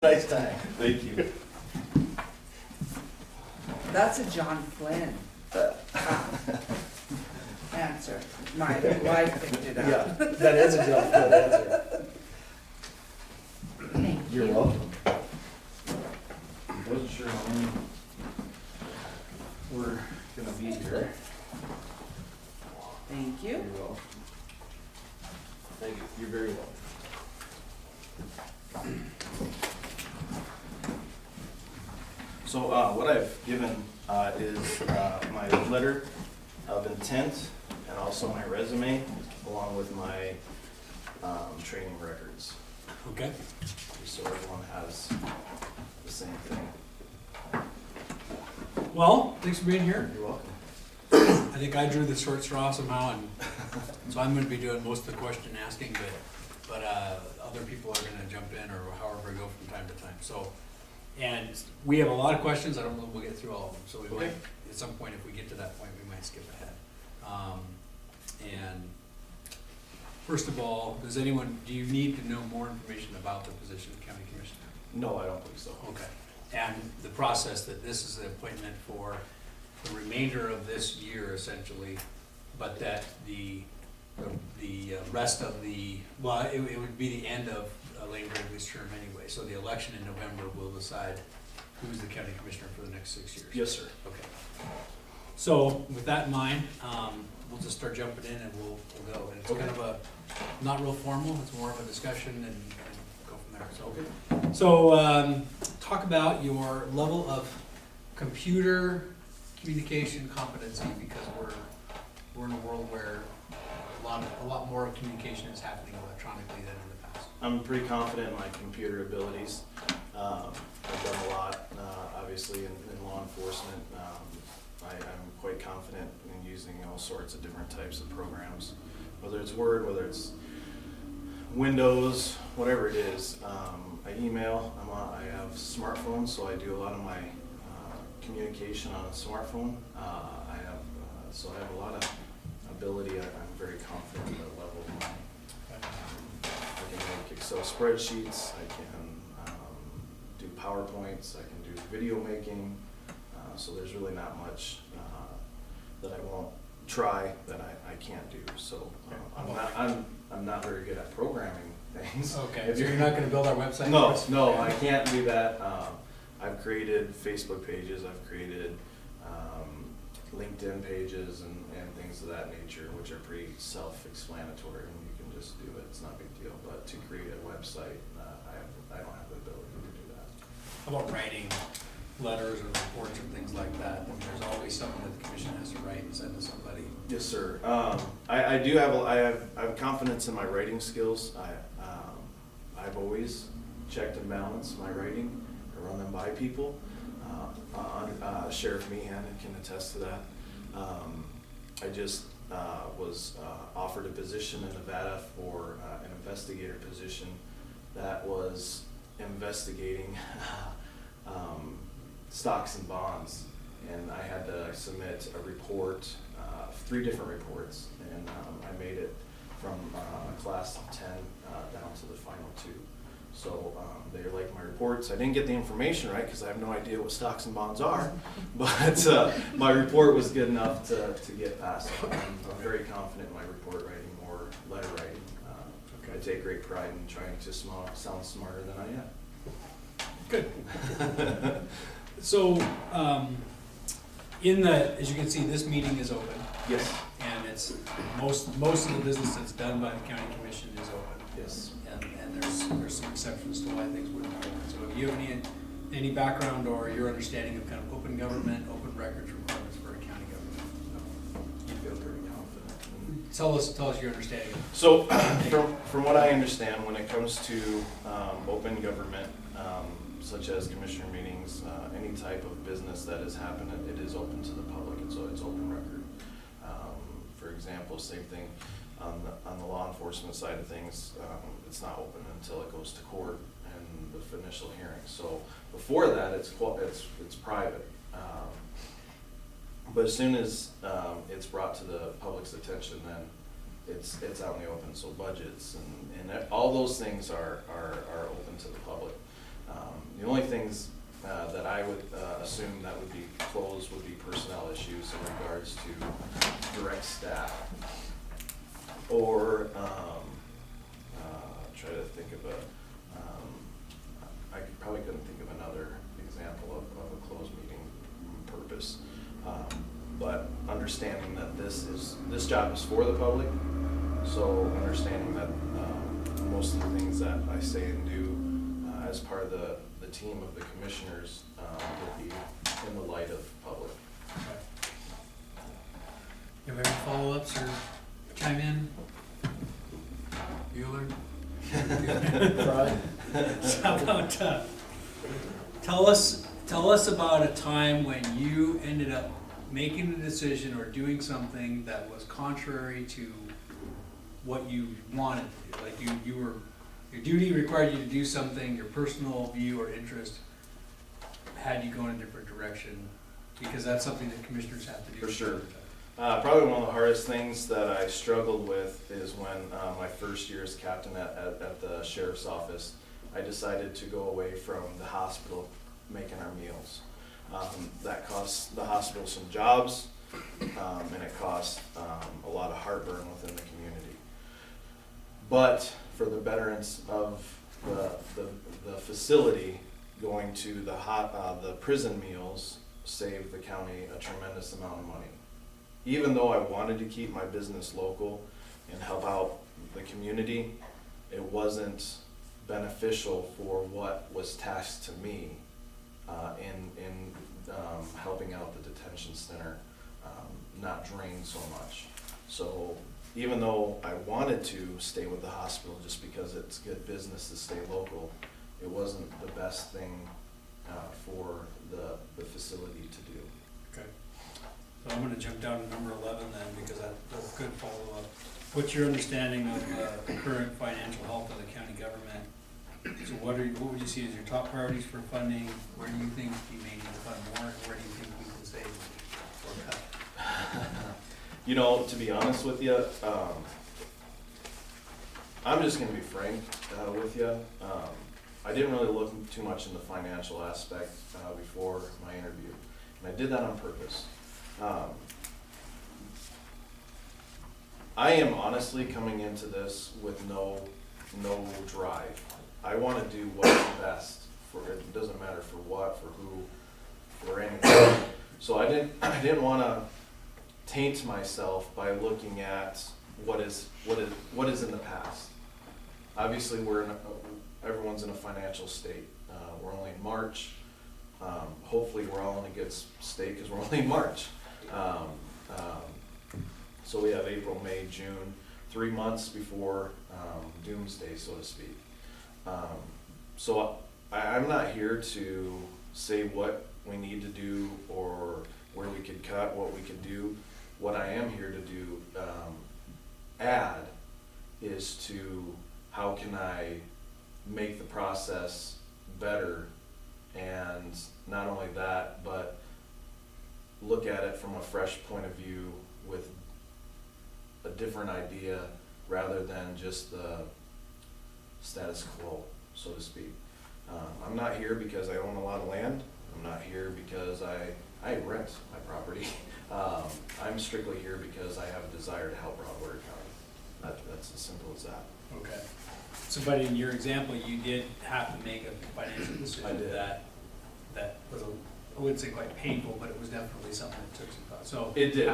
Nice time. Thank you. That's a John Flynn answer. My wife picked it Yeah, up. that is a John Flynn answer. Thank You're you. welcome. Wasn't sure how many we're gonna be here. Thank you. You're welcome. Thank you. You're very welcome. So what I've given is my letter of intent and also my resume along with my training records. Okay. So everyone has the same thing. Well, thanks for being here. You're welcome. I think I drew the short straw somehow, and so I'm going to be doing most of the question asking, but other people are going to jump in or however go from time to time. So, and we have a lot of questions. I don't know if we'll get through all of them. So we might, at some point, if we get to that point, we might skip ahead. And first of all, do you need to know more information about the position of county commissioner? No, I don't believe so. Okay. And the process that this is the appointment for the remainder of this year essentially, but that the rest of it would be the end of Elaine Gravely's term anyway. So the election in November will decide who's the county commissioner for the next 6 years. Yes, sir. Okay. So with that in mind, we'll just start jumping in and we'll go. And it's Okay. kind of not real formal, it's more of a discussion and go from there. So, Okay. so talk about your level of computer communication competency, because we're in a world where a lot more communication is happening electronically than in the past. I'm pretty confident in my computer abilities. I've done a lot, obviously, in law enforcement. I'm quite confident in using all sorts of different types of programs, whether it's Word, whether it's Windows, whatever it is. I email. I have smartphones, so I do a lot of my communication on a smartphone. So I have a lot of ability. I'm very confident in the level of mine. I can make Excel spreadsheets, I can do PowerPoints, I can do video making, so there's really not much that I won't try that I can't do. So I'm not very good at programming things. Okay, so you're not gonna build our website? No, for us? no, Okay. I can't do that. I've created Facebook pages, I've created LinkedIn pages and things of that nature, which are pretty self-explanatory, and you can just do it, it's not a big deal. But to create a website, I don't have the ability to do that. How about writing letters or reports and things like that? And there's always something that the commission has to write and send to somebody. Yes, sir. I do have, I have confidence in my writing skills. I've always checked and balanced my writing. I run them by people. Sheriff Meehan can attest to that. I just was offered a position in Nevada for an investigator position that was investigating stocks and bonds, and I had to submit a report, 3 different reports, and I made it from a class of 10 down to the final 2. So they like my reports. I didn't get the information right because I have no idea what stocks and bonds are, but my report was good enough to get past. I'm very confident in my report writing or letter writing. I take great pride in trying to sound smarter than I am. Good. So, as you can see, this meeting is open. Yes. And it's, most of the business that's done by the county commission is open. Yes. And there's some exceptions to why things wouldn't be open. So if you have any background or your understanding of kind of open government, open records requirements for a county government, You feel pretty confident. tell us your understanding. So, from what I understand, when it comes to open government, such as commissioner meetings, any type of business that is happening, it is open to the public, and so it's open record. For example, same thing on the law enforcement side of things, it's not open until it goes to court and the initial hearing. So before that, it's private. But as soon as it's brought to the public's attention, then it's out in the open. So budgets and all those things are open to the public. The only things that I would assume that would be closed would be personnel issues in regards to direct staff. Or, try to think of probably couldn't think of another example of a closed meeting purpose. But understanding that this job is for the public, so understanding that most of the things that I say and do as part of the team of the commissioners will be in the light of public. You have any follow-ups or chime in? Bueller? How about, tell us about a time when you ended up making a decision or doing something that was contrary to what you wanted to do. Like your duty required you to do something, your personal view or interest had you go in a different direction, because that's something that commissioners have to do. For sure. Probably one of the hardest things that I struggled with is when my first year as captain at the sheriff's office, I decided to go away from the hospital making our meals. That cost the hospital some jobs, and it cost a lot of heartburn within the community. But for the betterance of the facility, going to the prison meals saved the county a tremendous amount of money. Even though I wanted to keep my business local and help out the community, it wasn't beneficial for what was tasked to me in helping out the detention center not drain so much. So even though I wanted to stay with the hospital just because it's good business to stay local, it wasn't the best thing for the facility to do. Okay. So I'm gonna jump down to number 11 then, because that's a good follow-up. What's your understanding of the current financial health of the county government? So what would you see as your top priorities for funding? Where do you think you may need to fund more? Where do you think we can save or cut? You know, to be honest with you, I'm just gonna be frank with you. I didn't really look too much in the financial aspect before my interview, and I did that on purpose. I am honestly coming into this with no drive. I want to do what's best for it. It doesn't matter for what, for who, for anything. So I didn't want to taint myself by looking at what is in the past. Obviously, everyone's in a financial state. We're only in March. Hopefully, we're all in a good state because we're only in March. So we have April, May, June, 3 months before doomsday, so to speak. So I'm not here to say what we need to do or where we could cut, what we could do. What I am here to do, add, is to how can I make the process better, and not only that, but look at it from a fresh point of view with a different idea rather than just the status quo, so to speak. I'm not here because I own a lot of land. I'm not here because I rent my property. I'm strictly here because I have a desire to help Broadwater County. That's as simple as that. Okay. So, but in your example, you did have to make a financial I decision did. that was, I wouldn't say quite painful, but it was definitely something that took some thought. So It did.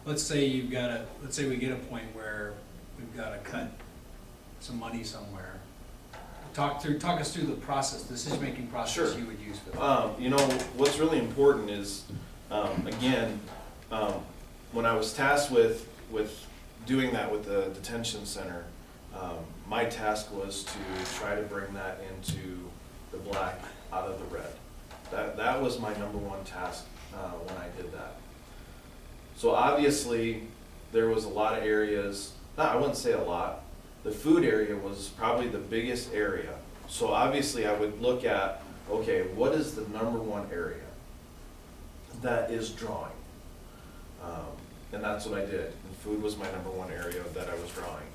Let's say we get a point where we've got to cut some money somewhere. Talk us through the process, decision-making process. Sure. You would use for that. You know, what's really important is, again, when I was tasked with doing that with the detention center, my task was to try to bring that into the black out of the red. That was my number one task when I did that. So obviously, there was a lot of areas, I wouldn't say a lot, the food area was probably the biggest area. So obviously I would look at, okay, what is the number one area that is drawing? And that's what I did. And food was my number one area that I was drawing.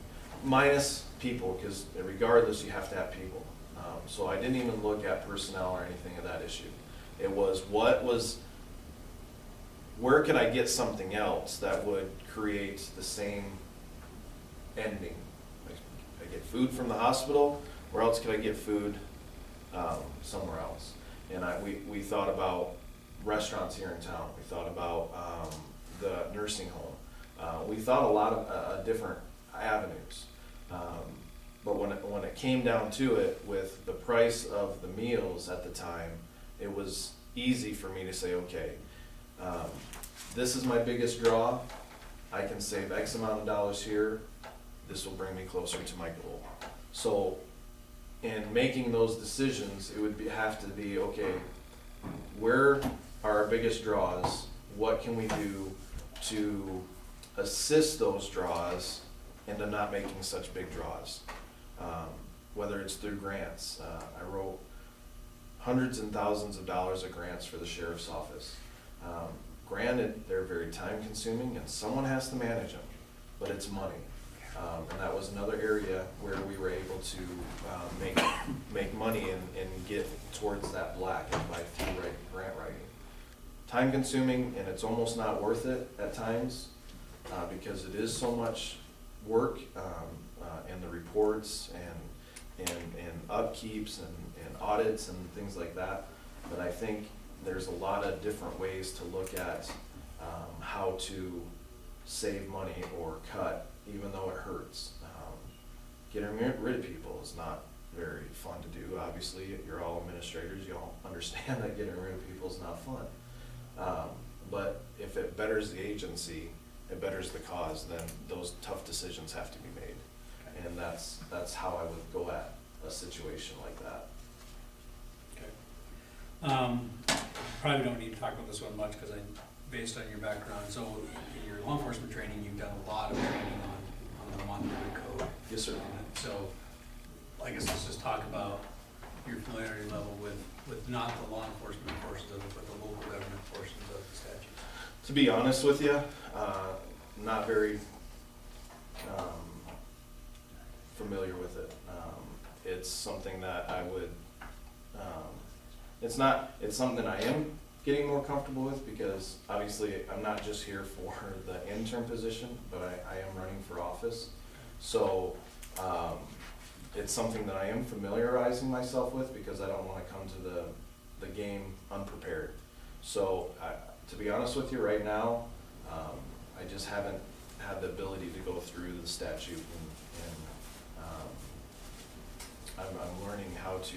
Minus people, because regardless you have to have people. So I didn't even look at personnel or anything of that issue. It was where could I get something else that would create the same ending? Like, I get food from the hospital, where else could I get food somewhere else? And we thought about restaurants here in town. We thought about the nursing home. We thought a lot of different avenues. But when it came down to it, with the price of the meals at the time, it was easy for me to say, okay, this is my biggest draw. I can save X amount of dollars here. This will bring me closer to my goal. So in making those decisions, it would have to be, okay, where are our biggest draws? What can we do to assist those draws into not making such big draws? Whether it's through grants. I wrote hundreds and thousands of dollars of grants for the sheriff's office. Granted, they're very time consuming and someone has to manage them, but it's money. And that was another area where we were able to make money and get towards that black and by through grant writing. Time consuming, and it's almost not worth it at times because it is so much work in the reports and upkeeps and audits and things like that. But I think there's a lot of different ways to look at how to save money or cut, even though it hurts. Getting rid of people is not very fun to do. Obviously, you're all administrators, you all understand that getting rid of people is not fun. But if it betters the agency, it betters the cause, then those tough decisions have to be made. And that's how I would go at a situation like that. Okay. Probably don't need to talk about this one much, because based on your background, so in your law enforcement training, you've done a lot of training on the monetary code. Yes, sir. So I guess let's just talk about your familiarity level with not the law enforcement portions of it, but the local government portions of the statute. To be honest with you, not very familiar with it. It's something that I would, it's something I am getting more comfortable with, because obviously I'm not just here for the intern position, but I am running for office. So it's something that I am familiarizing myself with, because I don't want to come to the game unprepared. So to be honest with you, right now, I just haven't had the ability to go through the statute, and I'm learning how to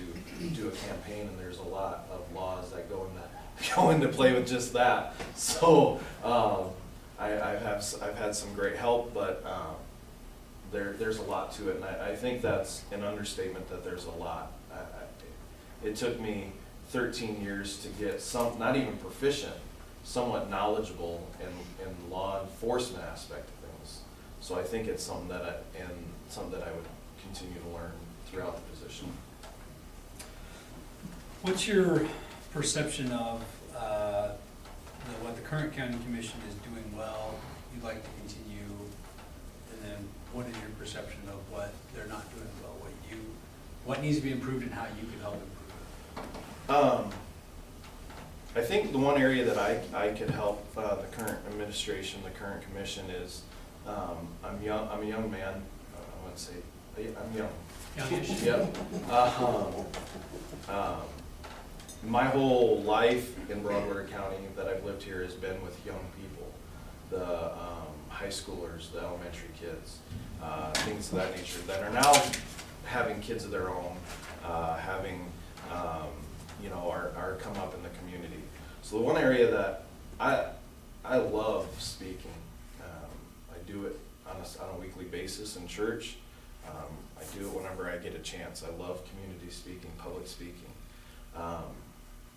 do a campaign, and there's a lot of laws that go into play with just that. So I've had some great help, but there's a lot to it, and I think that's an understatement that there's a lot. It took me 13 years to get not even proficient, somewhat knowledgeable in the law enforcement aspect of things. So I think it's something that I would continue to learn throughout the position. What's your perception of what the current county commission is doing well, you'd like to continue, and then what is your perception of what they're not doing well, what needs to be improved and how you can help improve it? I think the one area that I could help the current administration, the current commission is, I'm a young man. I wouldn't say I'm young. Youngish. Yep. My whole life in Broadwater County that I've lived here has been with young people, the high schoolers, the elementary kids, things of that nature that are now having kids of their own, are come up in the community. So the one area that I love speaking, I do it on a weekly basis in church. I do it whenever I get a chance. I love community speaking, public speaking.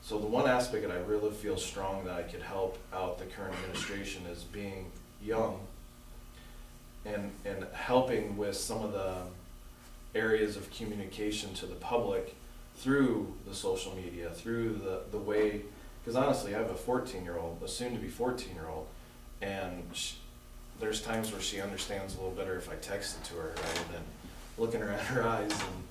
So the one aspect that I really feel strong that I could help out the current administration is being young and helping with some of the areas of communication to the public through the social media, through the way, because honestly, I have a 14-year-old, a soon-to-be 14-year-old, and there's times where she understands a little better if I text it to her rather than looking her at her eyes and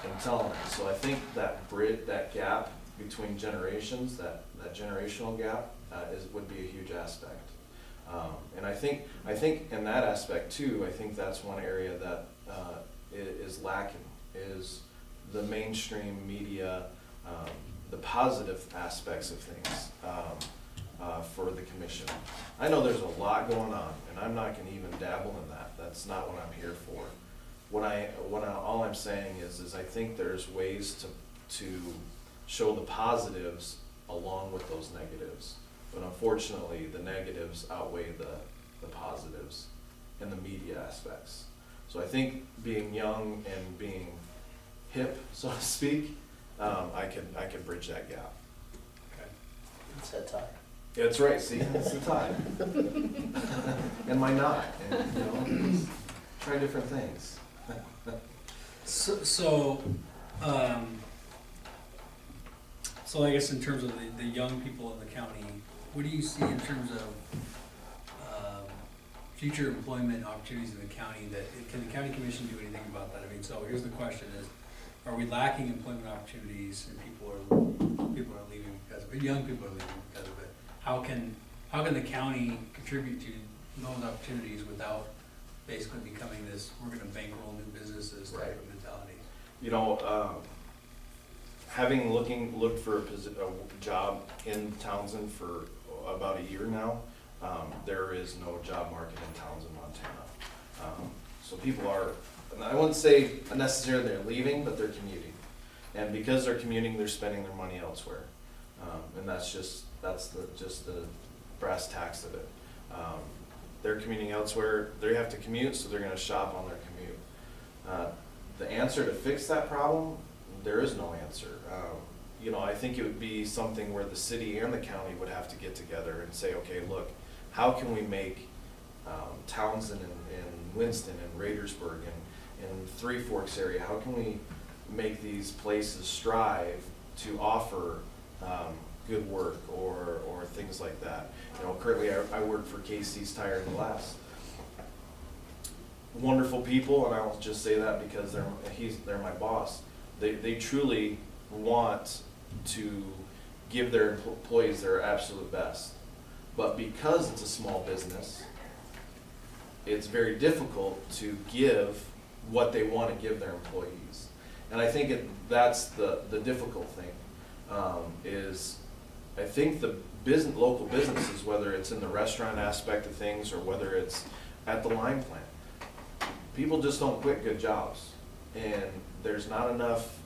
and telling it. So I think that bridge, that gap between generations, that generational gap, would be a huge aspect. And I think in that aspect too, I think that's one area that is lacking, is the mainstream media, the positive aspects of things for the commission. I know there's a lot going on, and I'm not gonna even dabble in that. That's not what I'm here for. All I'm saying is I think there's ways to show the positives along with those negatives. But unfortunately, the negatives outweigh the positives in the media aspects. So I think being young and being hip, so to speak, I can bridge that gap. Okay. It's that time. That's right, see, it's the time. And my not, and, you know, try different things. So I guess in terms of the young people in the county, what do you see in terms of future employment opportunities in the county can the county commission do anything about that? I mean, so here's the question is, are we lacking employment opportunities and people are leaving because of it, young people are leaving because of it? How can the county contribute to those opportunities without basically becoming this, we're gonna bankroll new businesses type of mentality? You know, having looked for a job in Townsend for about a year now, there is no job market in Townsend, Montana. So people are, I wouldn't say necessarily they're leaving, but they're commuting. And because they're commuting, they're spending their money elsewhere. And that's the brass tacks of it. They're commuting elsewhere, they have to commute, so they're gonna shop on their commute. The answer to fix that problem, there is no answer. You know, I think it would be something where the city and the county would have to get together and say, okay, look, how can we make Townsend and Winston and Raidersburg and Three Forks area, how can we make these places strive to offer good work or things like that? You know, currently I work for Casey's Tire and Glass. Wonderful people, and I will just say that because they're my boss. They truly want to give their employees their absolute best. But because it's a small business, it's very difficult to give what they want to give their employees. And I think that's the difficult thing, is I think the local businesses, whether it's in the restaurant aspect of things or whether it's at the lime plant, people just don't quit good jobs. And there's not enough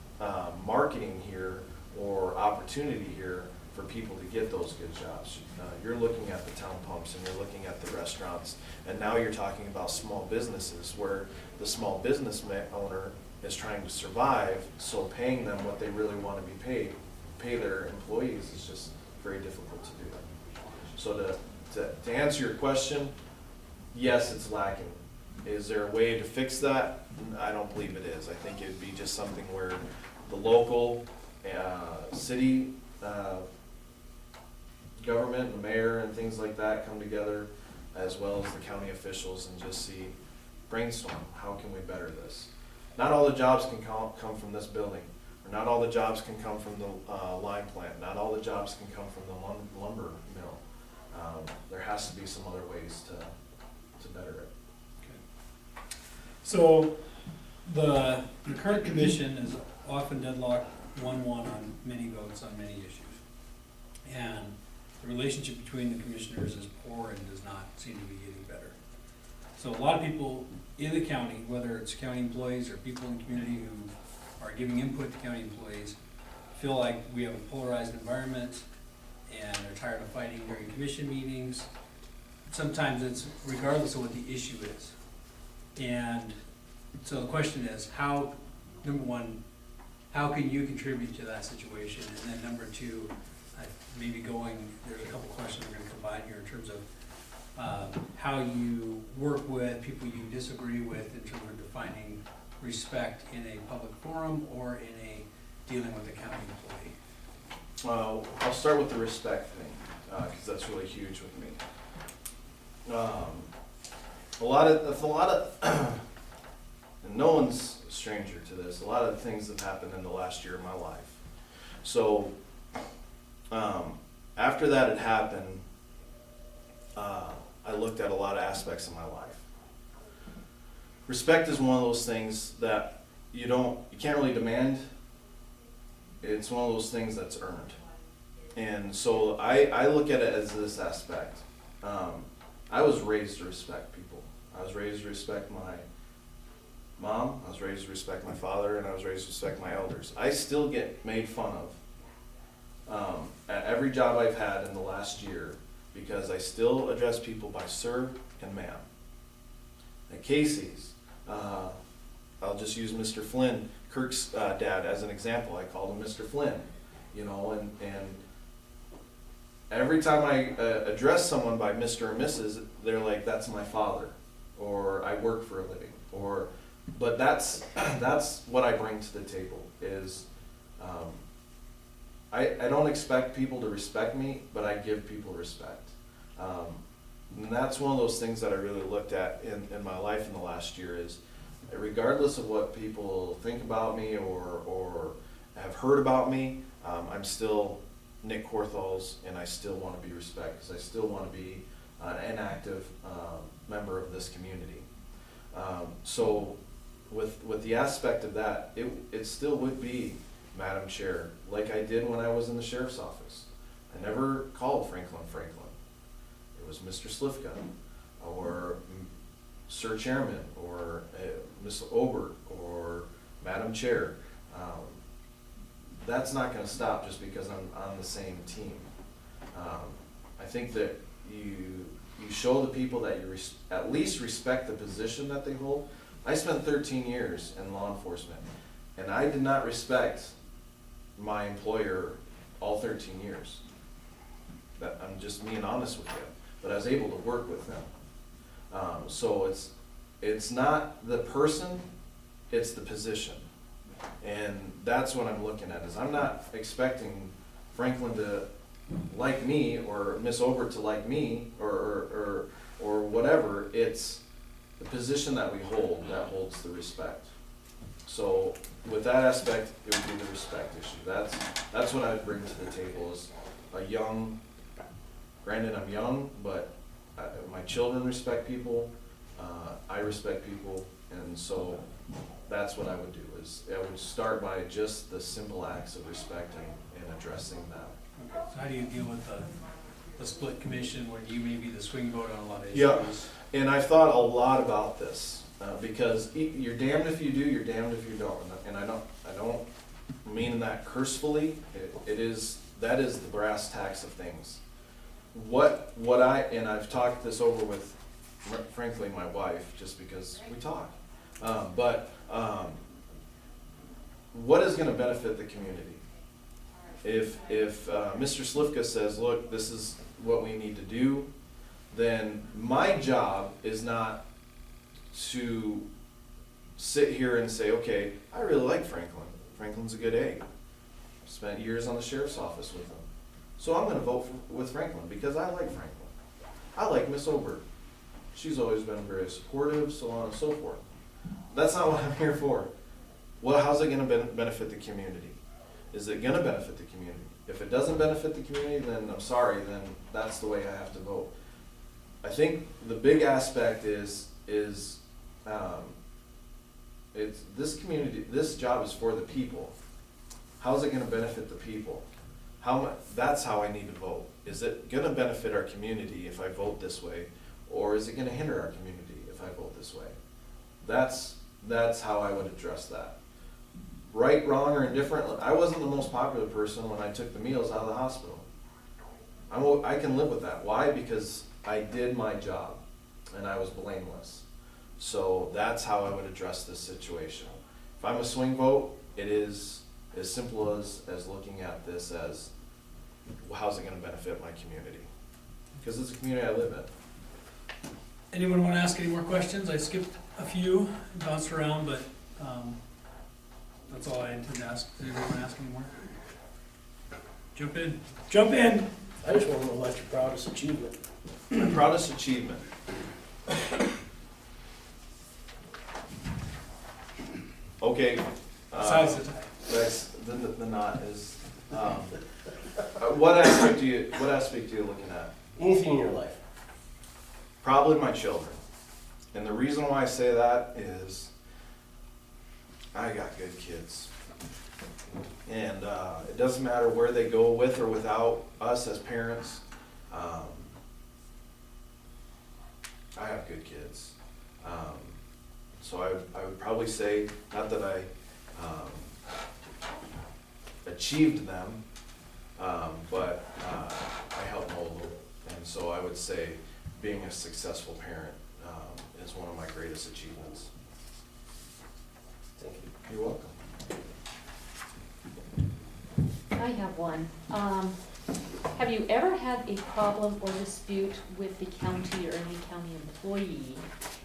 marketing here or opportunity here for people to get those good jobs. You're looking at the town pumps and you're looking at the restaurants, and now you're talking about small businesses where the small business owner is trying to survive, so paying them what they really want to be paid, pay their employees, is just very difficult to do that. So to answer your question, yes, it's lacking. Is there a way to fix that? I don't believe it is. I think it would be just something where the local city government, the mayor and things like that come together, as well as the county officials, and just brainstorm, how can we better this? Not all the jobs can come from this building, or not all the jobs can come from the lime plant, not all the jobs can come from the lumber mill. There has to be some other ways to better it. So the current commission is often deadlocked 1-1 on many votes on many issues. And the relationship between the commissioners is poor and does not seem to be getting better. So a lot of people in the county, whether it's county employees or people in the community who are giving input to county employees, feel like we have a polarized environment and they're tired of fighting during commission meetings. Sometimes it's regardless of what the issue is. And so the question is, number one, how can you contribute to that situation? And then number two, there's a couple questions we're gonna combine here in terms of how you work with people you disagree with in terms of defining respect in a public forum or in a dealing with a county employee. I'll start with the respect thing, because that's really huge with me. A lot of and no one's a stranger to this, a lot of things have happened in the last year of my life. So, after that had happened, I looked at a lot of aspects of my life. Respect is one of those things that you can't really demand. It's one of those things that's earned. And so I look at it as this aspect. I was raised to respect people. I was raised to respect my mom, I was raised to respect my father, and I was raised to respect my elders. I still get made fun of at every job I've had in the last year because I still address people by sir and ma'am. At Casey's, I'll just use Mr. Flynn, Kirk's dad, as an example. I called him Mr. Flynn, you know, and every time I address someone by Mr. or Mrs., they're like, that's my father, or I work for a living, but that's what I bring to the table is, I don't expect people to respect me, but I give people respect. And that's one of those things that I really looked at in my life in the last year is, regardless of what people think about me or have heard about me, I'm still Nick Korthals, and I still want to be respected because I still want to be an active member of this community. So with the aspect of that, it still would be Madam Chair, like I did when I was in the sheriff's office. I never called Franklin. It was Mr. Slifka, or Sir Chairman, or Ms. Obert, or Madam Chair. That's not going to stop just because I'm on the same team. I think that you show the people that you at least respect the position that they hold. I spent 13 years in law enforcement, and I did not respect my employer all 13 years. I'm just being honest with you, but I was able to work with them. So it's not the person, it's the position. And that's what I'm looking at, is I'm not expecting Franklin to like me or Miss Obert to like me or whatever. It's the position that we hold that holds the respect. So with that aspect, it would be the respect issue. That's what I would bring to the table is a young, granted I'm young, but my children respect people, I respect people, and so that's what I would do, is I would start by just the simple acts of respect and addressing that. Okay. So how do you deal with the split commission when you may be the swing vote on a lot of issues? Yeah, and I've thought a lot about this, because you're damned if you do, you're damned if you don't, and I don't mean that cursefully. That is the brass tacks of things. And I've talked this over with, frankly, my wife, just because we talk. What is going to benefit the community? If Mr. Slifka says, look, this is what we need to do, then my job is not to sit here and say, okay, I really like Franklin. Franklin's a good egg. I've spent years on the sheriff's office with him. So I'm going to vote with Franklin because I like Franklin. I like Miss Obert. She's always been very supportive, so on and so forth. That's not what I'm here for. Well, how's it going to benefit the community? Is it going to benefit the community? If it doesn't benefit the community, then I'm sorry, then that's the way I have to vote. I think the big aspect is it's this community, this job is for the people. How's it going to benefit the people? That's how I need to vote. Is it going to benefit our community if I vote this way, or is it going to hinder our community if I vote this way? That's how I would address that. Right, wrong, or indifferent. I wasn't the most popular person when I took the meals out of the hospital. I can live with that. Why? Because I did my job and I was blameless. So that's how I would address this situation. If I'm a swing vote, it is as simple as looking at this as, how's it going to benefit my community? Because it's a community I live in. Anyone want to ask any more questions? I skipped a few, bounced around, but that's all I intend to ask. Does anyone want to ask any more? Jump in. Jump in! I just want to know about your proudest achievement. My proudest achievement. Okay. Besides the tie. That's, the knot is, what aspect are you looking at? Anything in your life. Probably my children. And the reason why I say that is I got good kids. And it doesn't matter where they go with or without us as parents. I have good kids. So I would probably say, not that I achieved them, but I helped mold them. And so I would say being a successful parent is one of my greatest achievements. Thank you. You're welcome. I have one. Have you ever had a problem or dispute with the county or any county employee?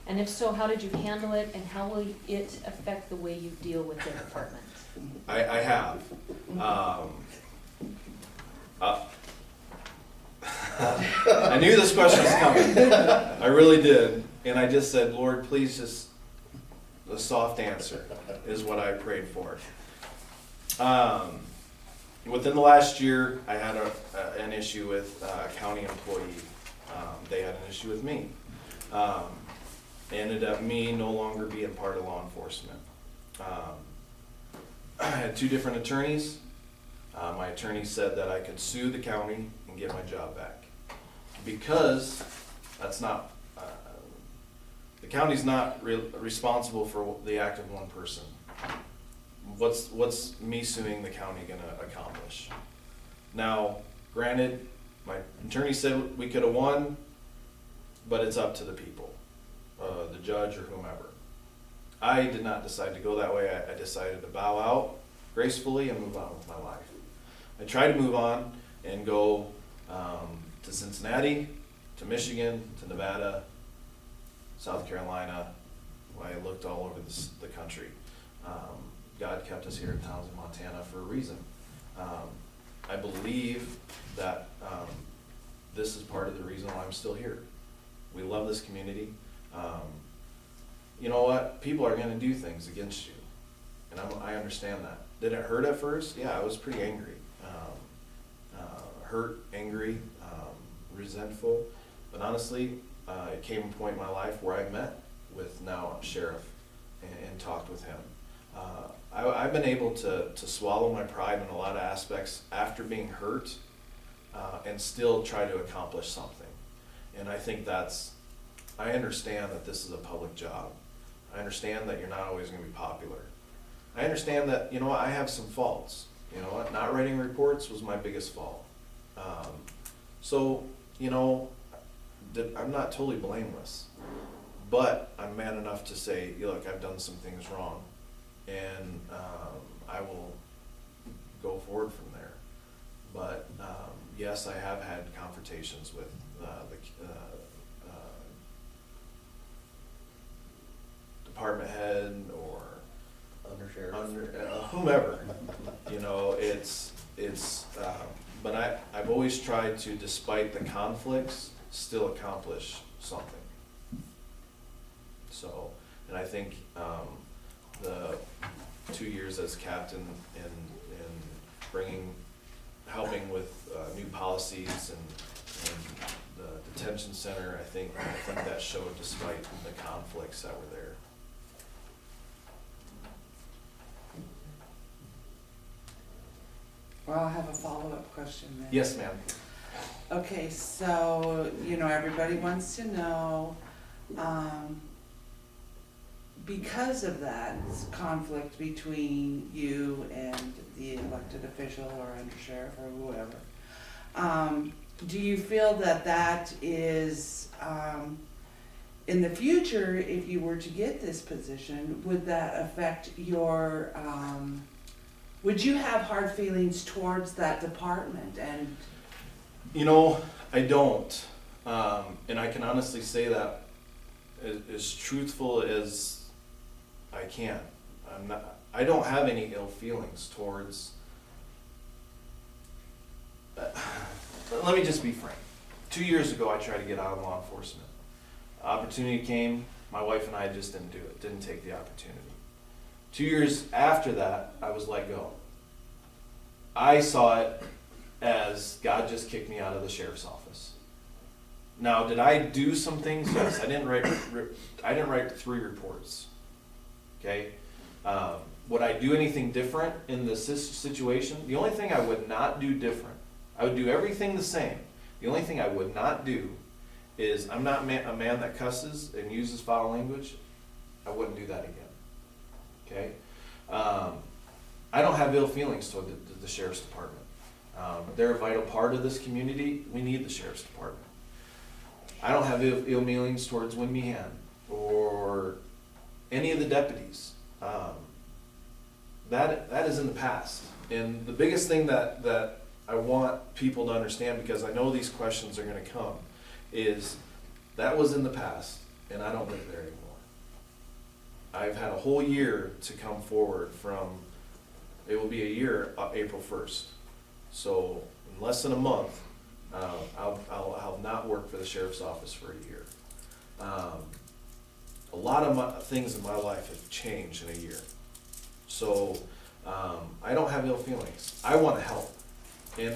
And if so, how did you handle it, and how will it affect the way you deal with their department? I have. I knew this question was coming. I really did. And I just said, Lord, please just, a soft answer is what I prayed for. Within the last year, I had an issue with a county employee. They had an issue with me. Ended up me no longer being part of law enforcement. I had two different attorneys. My attorney said that I could sue the county and get my job back. Because that's not, the county's not responsible for the act of one person. What's me suing the county gonna accomplish? Now, granted, my attorney said we could have won, but it's up to the people, the judge or whomever. I did not decide to go that way. I decided to bow out gracefully and move on with my life. I tried to move on and go to Cincinnati, to Michigan, to Nevada, South Carolina. I looked all over the country. God kept us here in Townsend, Montana for a reason. I believe that this is part of the reason why I'm still here. We love this community. You know what? People are going to do things against you, and I understand that. Did it hurt at first? Yeah, I was pretty angry. Hurt, angry, resentful. But honestly, it came a point in my life where I met with now sheriff and talked with him. I've been able to swallow my pride in a lot of aspects after being hurt and still try to accomplish something. And I think I understand that this is a public job. I understand that you're not always going to be popular. I understand that, you know what, I have some faults. You know what, not writing reports was my biggest fault. So, you know, I'm not totally blameless. But I'm man enough to say, look, I've done some things wrong. And I will go forward from there. But yes, I have had confrontations with the department head or whomever. You know, but I've always tried to, despite the conflicts, still accomplish something. So, and I think the 2 years as captain in helping with new policies and the detention center, I think that showed despite the conflicts that were there. Well, I have a follow-up question then. Yes, ma'am. Okay, so, everybody wants to know, because of that conflict between you and the elected official or undersheriff or whoever, do you feel that is, in the future, if you were to get this position, would that affect your, would you have hard feelings towards that department? And You know, I don't, and I can honestly say that as truthful as I can. I don't have any ill feelings towards. Let me just be frank. 2 years ago, I tried to get out of law enforcement. Opportunity came. My wife and I just didn't do it. Didn't take the opportunity. 2 years after that, I was let go. I saw it as God just kicked me out of the sheriff's office. Now, did I do some things? Yes, I didn't write 3 reports. Okay? Would I do anything different in this situation? The only thing I would not do different, I would do everything the same. The only thing I would not do is, I'm not a man that cusses and uses foul language. I wouldn't do that again. Okay? I don't have ill feelings toward the sheriff's department. They're a vital part of this community. We need the sheriff's department. I don't have ill feelings towards Win Meehan or any of the deputies. That is in the past. And the biggest thing that I want people to understand, because I know these questions are gonna come, is that was in the past, and I don't live there anymore. I've had a whole year to come forward from, it will be a year, April 1st. So in less than a month, I'll not work for the sheriff's office for a year. A lot of things in my life have changed in a year. So I don't have ill feelings. I want to help. And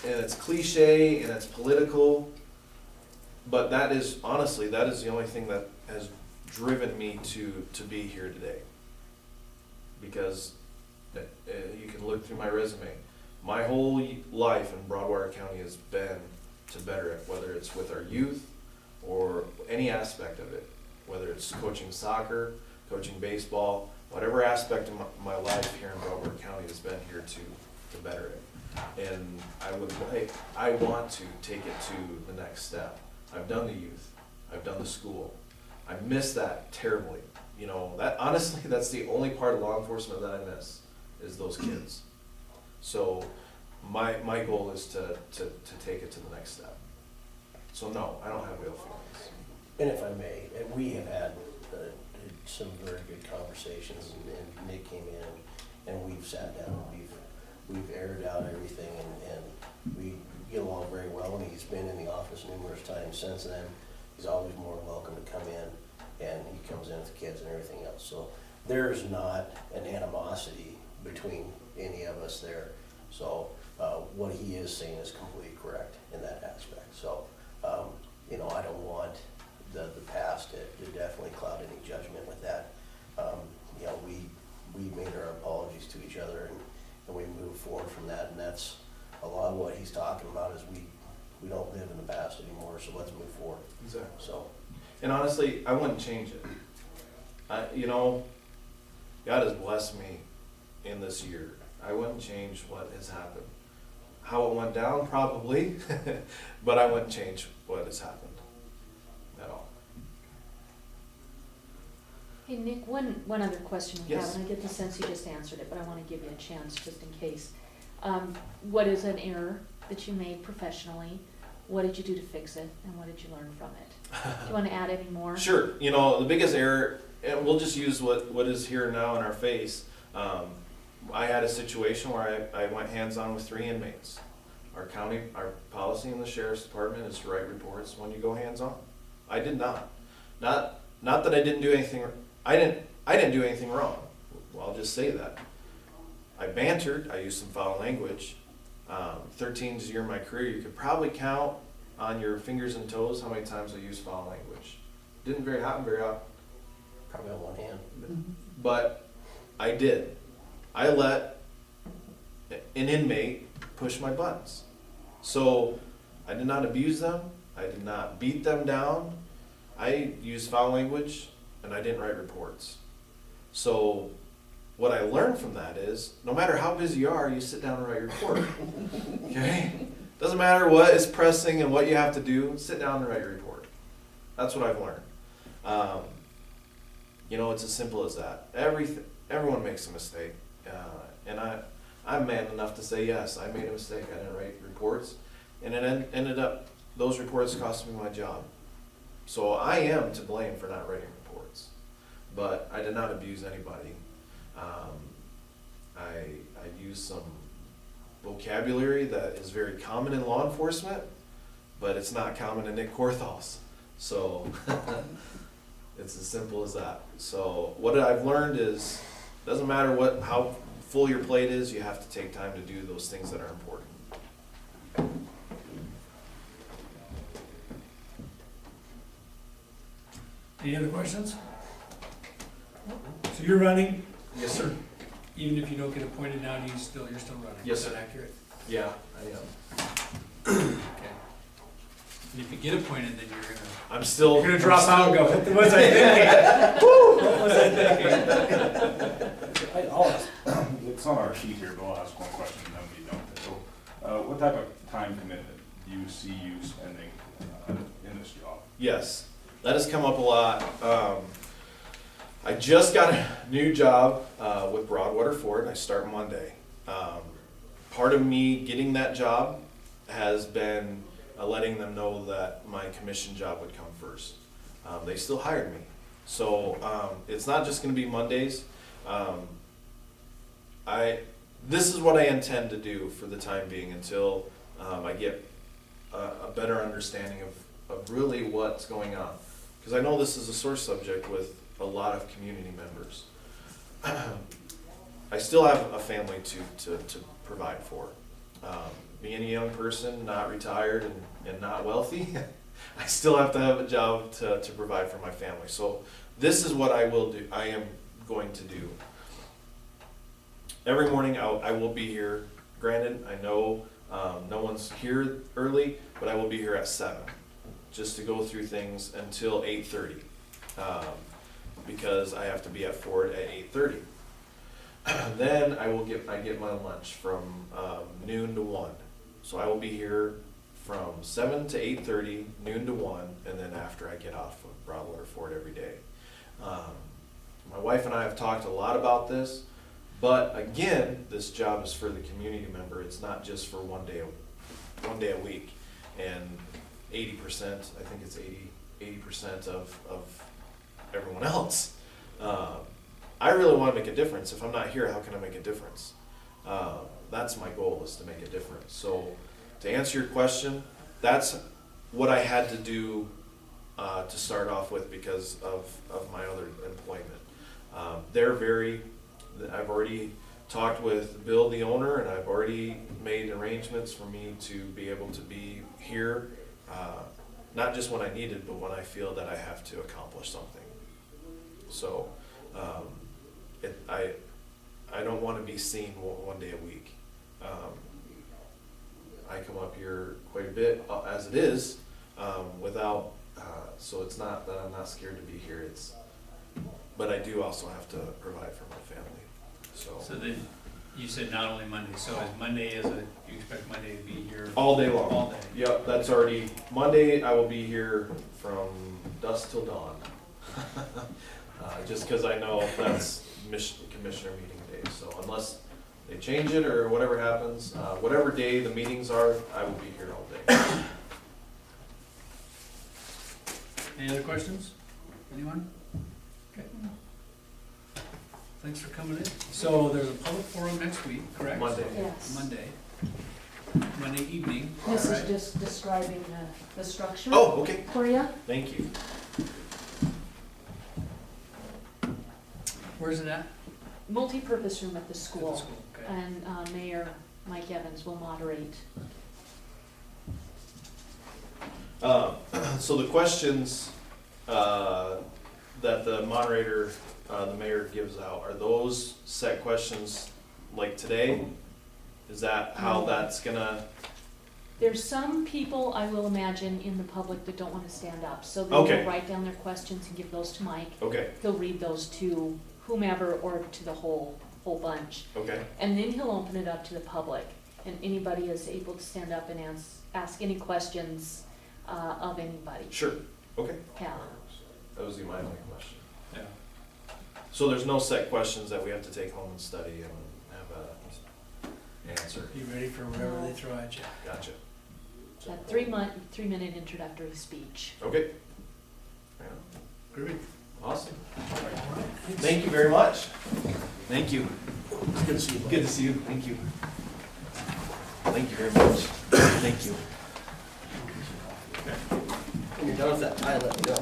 it's cliche and it's political, but that is, honestly, that is the only thing that has driven me to be here today. Because you can look through my resume. My whole life in Broadwater County has been to better it, whether it's with our youth or any aspect of it, whether it's coaching soccer, coaching baseball, whatever aspect of my life here in Broadwater County has been here to better it. And I want to take it to the next step. I've done the youth, I've done the school. I miss that terribly. You know, that honestly, that's the only part of law enforcement that I miss, is those kids. So my goal is to take it to the next step. So no, I don't have ill feelings. And if I may, we have had some very good conversations, and Nick came in, and we've sat down, we've aired out everything, and we get along very well, and he's been in the office numerous times since then. He's always more than welcome to come in, and he comes in with the kids and everything else. So there's not an animosity between any of us there. So what he is saying is completely correct in that aspect. So, you know, I don't want the past to definitely cloud any judgment with that. You know, we made our apologies to each other, and we moved forward from that, and that's a lot of what he's talking about, is we don't live in the past anymore, so let's move forward. Exactly. So, And honestly, I wouldn't change it. You know, God has blessed me in this year. I wouldn't change what has happened. How it went down, probably, but I wouldn't change what has happened at all. Hey, Nick, one other question we have, Yes. and I get the sense you just answered it, but I want to give you a chance just in case. What is an error that you made professionally? What did you do to fix it, and what did you learn from it? Do you want to add any more? Sure. You know, the biggest error, and we'll just use what is here now in our face. I had a situation where I went hands-on with 3 inmates. Our policy in the sheriff's department is to write reports when you go hands-on. I did not. Not that I didn't do anything. I didn't do anything wrong. Well, I'll just say that. I bantered. I used some foul language. 13 years of my career, you could probably count on your fingers and toes how many times I used foul language. Didn't happen very often. probably on one hand. But I did. I let an inmate push my buttons. So I did not abuse them. I did not beat them down. I used foul language, and I didn't write reports. So what I learned from that is, no matter how busy you are, you sit down and write your report. Okay? Doesn't matter what is pressing and what you have to do, sit down and write your report. That's what I've learned. You know, it's as simple as that. Everyone makes a mistake. And I'm man enough to say, yes, I made a mistake. I didn't write reports. And it ended up, those reports cost me my job. So I am to blame for not writing reports. But I did not abuse anybody. I used some vocabulary that is very common in law enforcement, but it's not common in Nick Korthals. So it's as simple as that. So what I've learned is Doesn't matter how full your plate is, you have to take time to do those things that are important. Any other questions? So you're running, Yes, sir. even if you don't get appointed now, you're still running? Yes, Is sir. that accurate? Yeah, I am. Okay. And if you get appointed, then you're gonna, I'm still. You're gonna drop out and go, what was I thinking? What was I thinking? I'll ask, it's on our sheet here, but I'll ask one question and then we don't. So, what type of time commitment do you see you spending in this job? Yes, that has come up a lot. I just got a new job with Broadwater Ford. I start Monday. Part of me getting that job has been letting them know that my commission job would come first. They still hired me. So it's not just going to be Mondays. This is what I intend to do for the time being until I get a better understanding of really what's going on. Because I know this is a sore subject with a lot of community members. I still have a family to provide for. Being a young person, not retired and not wealthy, I still have to have a job to provide for my family. So this is what I am going to do. Every morning I will be here. Granted, I know no one's here early, but I will be here at 7 just to go through things until 8:30 because I have to be at Ford at 8:30. Then I get my lunch from noon to 1. So I will be here from 7 to 8:30, noon to 1, and then after I get off of Broadwater Ford every day. My wife and I have talked a lot about this, but again, this job is for the community member. It's not just for one day a week. And 80%, I think it's 80% of everyone else. I really want to make a difference. If I'm not here, how can I make a difference? That's my goal, is to make a difference. So to answer your question, that's what I had to do to start off with because of my other employment. I've already talked with Bill, the owner, and I've already made arrangements for me to be able to be here, not just when I need it, but when I feel that I have to accomplish something. So I don't want to be seen one day a week. I come up here quite a bit as it is, so it's not that I'm not scared to be here. But I do also have to provide for my family. so then, you said not only Monday, so is Monday you expect Monday to be here? All day long. All day? Yep, that's already, Monday I will be here from dusk till dawn. Just because I know that's commissioner meeting day, so unless they change it or whatever happens, whatever day the meetings are, I will be here all day. Any other questions? Anyone? Okay. Thanks for coming in. So there's a public forum next week, correct? Monday. Yes. Monday evening. This is Alright. just describing the structure Oh, okay, for you. thank you. Where's it at? Multi-purpose room at the At school. the school, okay. And Mayor Mike Evans will moderate. So the questions that the moderator, the mayor gives out, are those set questions like today? Is that how that's gonna? There's some people, I will imagine, in the public that don't want to stand up, so they Okay. will write down their questions and give those to Mike. Okay, He'll read those to whomever or to the whole bunch. okay, And then he'll open it up to the public, and anybody is able to stand up and ask any questions of anybody. sure, okay. Yeah. That was my only question. Yeah. So there's no set questions that we have to take home and study and have a answer. You ready for whatever they throw at you? Gotcha. That 3-minute introductory speech. Okay. Yeah. Great. Awesome. Thanks. Thank you very much. Thank you. Good to see you. Good to see you. Thank you. Thank you very much. Thank you. When you're done with that pilot, go.